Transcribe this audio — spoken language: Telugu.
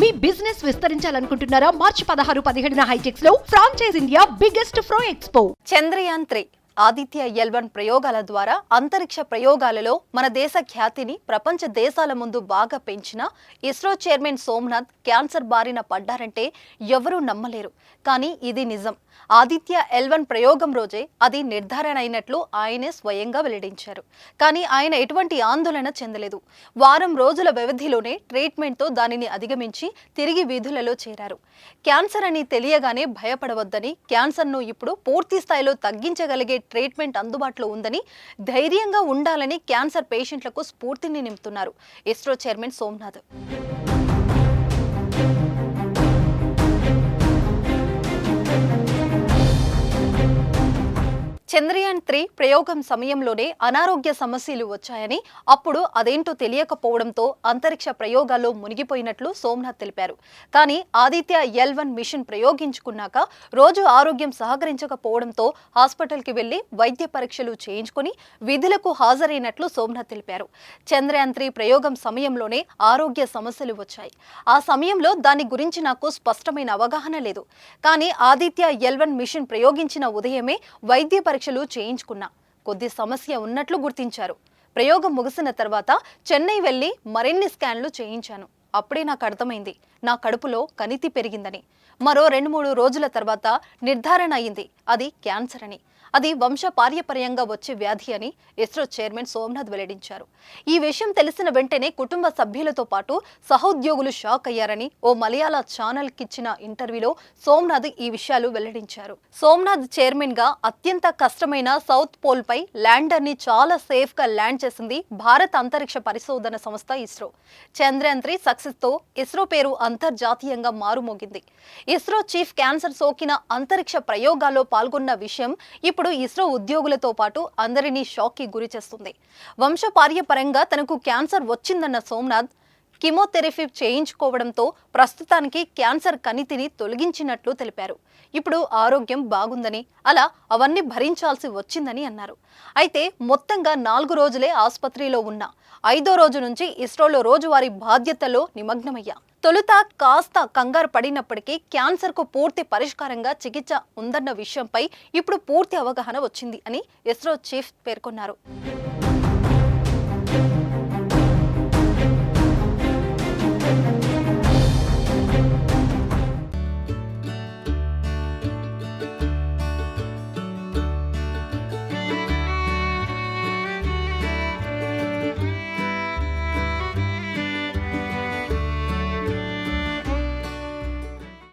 మీ బిజినెస్ విస్తరించాలనుకుంటున్నారా? మార్చి 16, 17 హైటెక్స్ లో franchise India biggest ఫ్రో expo. Chandrayaan three Aditya L1 ప్రయోగాల ద్వారా అంతరిక్ష ప్రయోగాలలో మన దేశ ఖ్యాతిని ప్రపంచ దేశాల ముందు బాగా పెంచిన ఇస్రో చైర్మన్ సోమనాథ్ క్యాన్సర్ బారిన పడ్డారంటే ఎవరూ నమ్మలేరు. కానీ ఇది నిజం. ఆదిత్య L1 ప్రయోగం రోజే అది నిర్ధారణ అయినట్లు ఆయనే స్వయంగా వెల్లడించారు. కానీ ఆయన ఎటువంటి ఆందోళన చెందలేదు. వారం రోజుల వ్యవధిలోనే ట్రీట్మెంట్తో దానిని అధిగమించి తిరిగి వీధులలో చేరారు. క్యాన్సర్ అని తెలియగానే భయపడవద్దని, క్యాన్సర్ను ఇప్పుడు పూర్తి స్థాయిలో తగ్గించగలిగే ట్రీట్మెంట్ అందుబాటులో ఉందని, ధైర్యంగా ఉండాలని క్యాన్సర్ పేషెంట్లకు స్ఫూర్తిని నింపుతున్నారు ఇస్రో చైర్మన్ సోమనాథ్. చంద్రయాన్-3 ప్రయోగం సమయంలోనే అనారోగ్య సమస్యలు వచ్చాయని, అప్పుడు అదేంటో తెలియకపోవడంతో అంతరిక్ష ప్రయోగాల్లో మునిగిపోయినట్లు సోమనాథ్ తెలిపారు. కానీ ఆదిత్య L1 మిషన్ ప్రయోగించుకున్నాక రోజు ఆరోగ్యం సహకరించకపోవడంతో హాస్పిటల్కి వెళ్లి వైద్య పరీక్షలు చేయించుకుని విధులకు హాజరైనట్లు సోమనాథ్ తెలిపారు. చంద్రయాన్-3 ప్రయోగం సమయంలోనే ఆరోగ్య సమస్యలు వచ్చాయి. ఆ సమయంలో దాని గురించి నాకు స్పష్టమైన అవగాహన లేదు. కానీ ఆదిత్య L1 మిషన్ ప్రయోగించిన ఉదయమే వైద్య పరీక్షలు చేయించుకున్నా. కొద్ది సమస్య ఉన్నట్లు గుర్తించారు. ప్రయోగం ముగిసిన తర్వాత చెన్నై వెళ్లి మరిన్ని స్కాన్లు చేయించాను. అప్పుడే నాకు అర్థమైంది నా కడుపులో కణితి పెరిగిందని. మరో 2-3 రోజుల తర్వాత నిర్ధారణ అయింది అది క్యాన్సర్ అని. అది వంశపార్యపర్యంగా వచ్చే వ్యాధి అని ఇస్రో చైర్మన్ సోమనాథ్ వెల్లడించారు. ఈ విషయం తెలిసిన వెంటనే కుటుంబ సభ్యులతో పాటు సహోద్యోగులు షాక్ అయ్యారని ఓ మలయాళ ఛానల్కి ఇచ్చిన ఇంటర్వ్యూలో సోమనాథ్ ఈ విషయాలు వెల్లడించారు. సోమనాథ్ చైర్మన్ గా అత్యంత కష్టమైన సౌత్ పోల్ పై ల్యాండర్ ని చాలా సేఫ్ గా ల్యాండ్ చేసింది భారత అంతరిక్ష పరిశోధన సంస్థ ఇస్రో. చంద్రయాన్-3 సక్సెస్ తో ఇస్రో పేరు అంతర్జాతీయంగా మారుమోగింది. ఇస్రో చీఫ్ క్యాన్సర్ సోకిన అంతరిక్ష ప్రయోగాల్లో పాల్గొన్న విషయం ఇప్పుడు ఇస్రో ఉద్యోగులతో పాటు అందరినీ షాక్ కి గురి చేస్తుంది. వంశపార్యపరంగా తనకు క్యాన్సర్ వచ్చిందన్న సోమనాథ్ కీమోథెరపీ చేయించుకోవడంతో ప్రస్తుతానికి క్యాన్సర్ కణితిని తొలగించినట్లు తెలిపారు. ఇప్పుడు ఆరోగ్యం బాగుందని, అలా అవన్నీ భరించాల్సి వచ్చిందని అన్నారు. అయితే మొత్తంగా 4 రోజులే ఆసుపత్రిలో ఉన్నా. 5వ రోజు నుంచి ఇస్రోలో రోజువారీ బాధ్యతలో నిమగ్నమయ్యా. తొలుత కాస్త కంగారు పడినప్పటికీ క్యాన్సర్కు పూర్తి పరిష్కారంగా చికిత్స ఉందన్న విషయంపై ఇప్పుడు పూర్తి అవగాహన వచ్చింది అని ఇస్రో చీఫ్ పేర్కొన్నారు.